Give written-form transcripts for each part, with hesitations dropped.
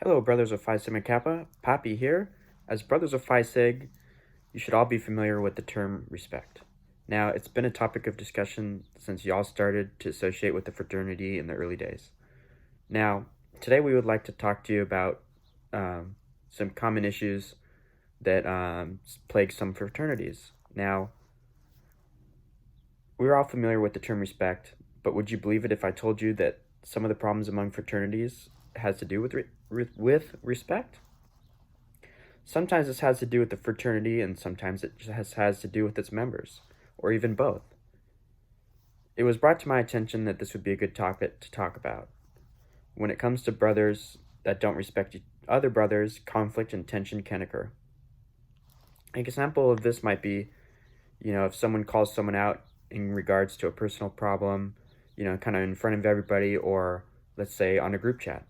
Hello, brothers of Phi Sigma Kappa. Poppy here. As brothers of Phi Sig, you should all be familiar with the term respect. Now, it's been a topic of discussion since y'all started to associate with the fraternity in the early days. Now, today we would like to talk to you about some common issues that plague some fraternities. Now, we're all familiar with the term respect, but would you believe it if I told you that some of the problems among fraternities has to do with respect? Sometimes this has to do with the fraternity, and sometimes it just has to do with its members, or even both. It was brought to my attention that this would be a good topic to talk about. When it comes to brothers that don't respect other brothers, conflict and tension can occur. An example of this might be, if someone calls someone out in regards to a personal problem, kind of in front of everybody, or let's say on a group chat.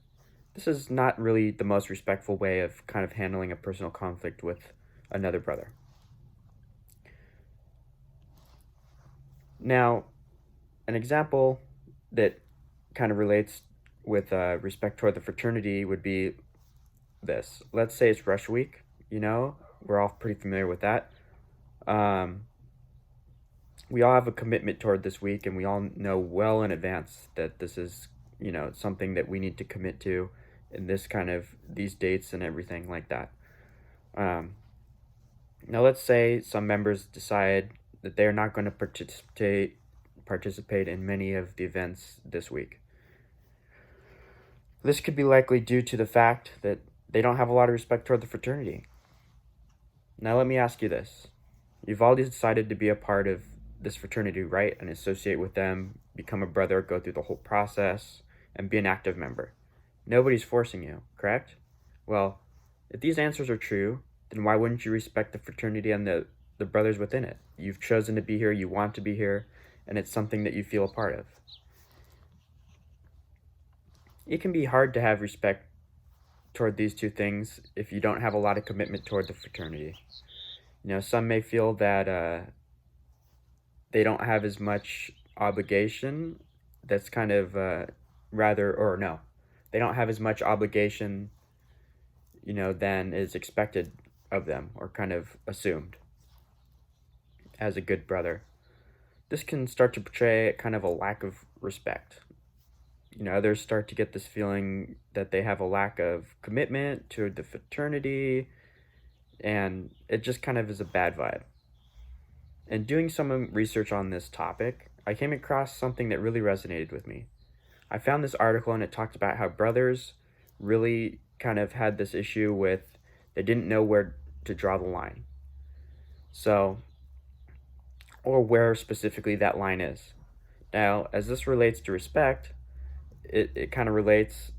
This is not really the most respectful way of kind of handling a personal conflict with another brother. Now, an example that kind of relates with respect toward the fraternity would be this. Let's say it's rush week, we're all pretty familiar with that. We all have a commitment toward this week, and we all know well in advance that this is, something that we need to commit to in these dates and everything like that. Now, let's say some members decide that they're not going to participate in many of the events this week. This could be likely due to the fact that they don't have a lot of respect toward the fraternity. Now, let me ask you this. You've all decided to be a part of this fraternity, right? And associate with them, become a brother, go through the whole process, and be an active member. Nobody's forcing you, correct? Well, if these answers are true, then why wouldn't you respect the fraternity and the brothers within it? You've chosen to be here, you want to be here, and it's something that you feel a part of. It can be hard to have respect toward these two things if you don't have a lot of commitment toward the fraternity. Some may feel that they don't have as much obligation. That's kind of they don't have as much obligation, than is expected of them or kind of assumed as a good brother. This can start to portray kind of a lack of respect. Others start to get this feeling that they have a lack of commitment to the fraternity, and it just kind of is a bad vibe. And doing some research on this topic, I came across something that really resonated with me. I found this article, and it talked about how brothers really kind of had this issue with they didn't know where to draw the line. Or where specifically that line is. Now, as this relates to respect, it kind of relates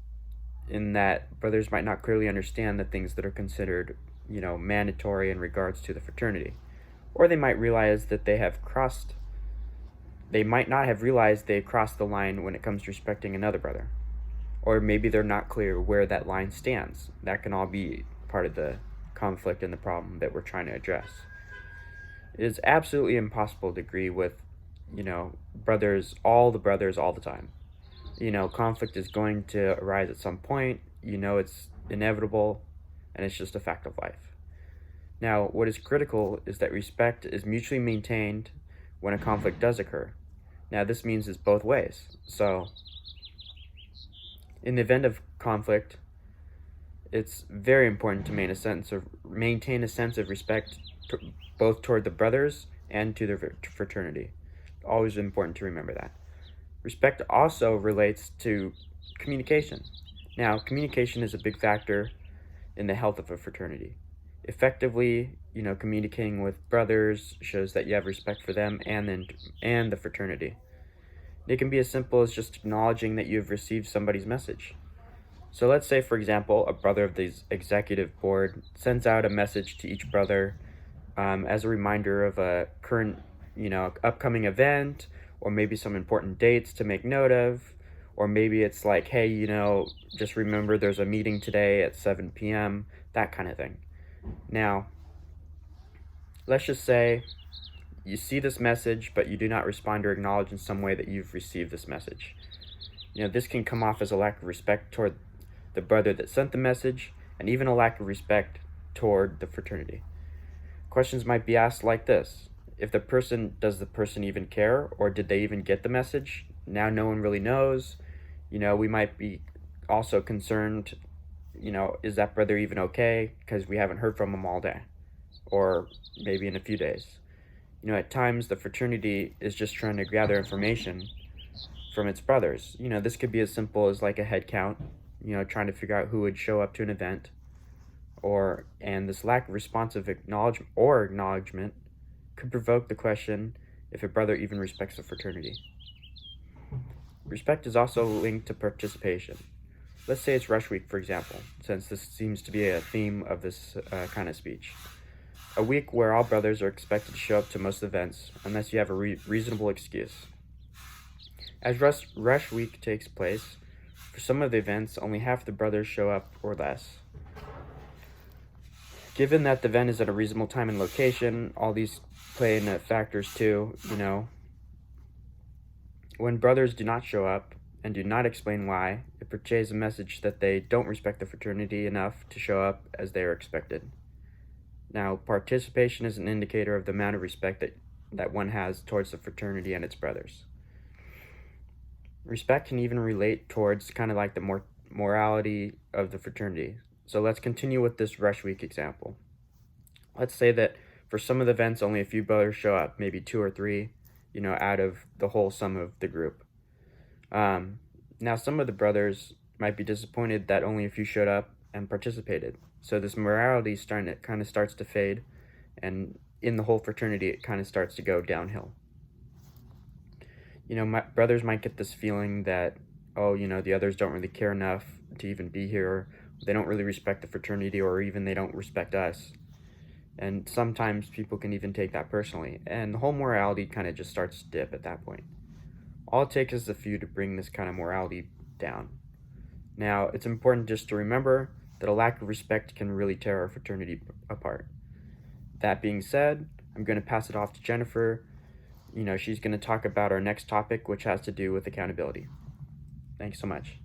in that brothers might not clearly understand the things that are considered, mandatory in regards to the fraternity. Or they might realize that they might not have realized they crossed the line when it comes to respecting another brother. Or maybe they're not clear where that line stands. That can all be part of the conflict and the problem that we're trying to address. It is absolutely impossible to agree with, all the brothers all the time. Conflict is going to arise at some point. It's inevitable, and it's just a fact of life. Now, what is critical is that respect is mutually maintained when a conflict does occur. Now, this means it's both ways. So, in the event of conflict, it's very important to maintain a sense of respect both toward the brothers and to the fraternity. Always important to remember that. Respect also relates to communication. Now, communication is a big factor in the health of a fraternity. Effectively, communicating with brothers shows that you have respect for them and the fraternity. It can be as simple as just acknowledging that you've received somebody's message. So let's say, for example, a brother of the executive board sends out a message to each brother as a reminder of a current, upcoming event, or maybe some important dates to make note of, or maybe it's like, hey, just remember there's a meeting today at 7 p.m., that kind of thing. Now, let's just say you see this message, but you do not respond or acknowledge in some way that you've received this message. This can come off as a lack of respect toward the brother that sent the message, and even a lack of respect toward the fraternity. Questions might be asked like this: does the person even care, or did they even get the message? Now no one really knows. We might be also concerned, is that brother even okay? Because we haven't heard from him all day, or maybe in a few days. At times the fraternity is just trying to gather information from its brothers. This could be as simple as like a head count, trying to figure out who would show up to an event, and this lack of responsive acknowledgement could provoke the question if a brother even respects the fraternity. Respect is also linked to participation. Let's say it's Rush Week, for example, since this seems to be a theme of this kind of speech. A week where all brothers are expected to show up to most events, unless you have a reasonable excuse. As Rush Week takes place, for some of the events, only half the brothers show up or less. Given that the event is at a reasonable time and location, all these play into factors too, When brothers do not show up and do not explain why, it portrays a message that they don't respect the fraternity enough to show up as they are expected. Now, participation is an indicator of the amount of respect that one has towards the fraternity and its brothers. Respect can even relate towards kind of like the morality of the fraternity. So let's continue with this Rush Week example. Let's say that for some of the events, only a few brothers show up, maybe 2 or 3, out of the whole sum of the group. Now, some of the brothers might be disappointed that only a few showed up and participated. So this morality kind of starts to fade, and in the whole fraternity, it kind of starts to go downhill. My brothers might get this feeling that, the others don't really care enough to even be here. They don't really respect the fraternity, or even they don't respect us. And sometimes people can even take that personally, and the whole morality kind of just starts to dip at that point. All it takes is a few to bring this kind of morality down. Now, it's important just to remember that a lack of respect can really tear our fraternity apart. That being said, I'm going to pass it off to Jennifer. She's going to talk about our next topic, which has to do with accountability. Thanks so much.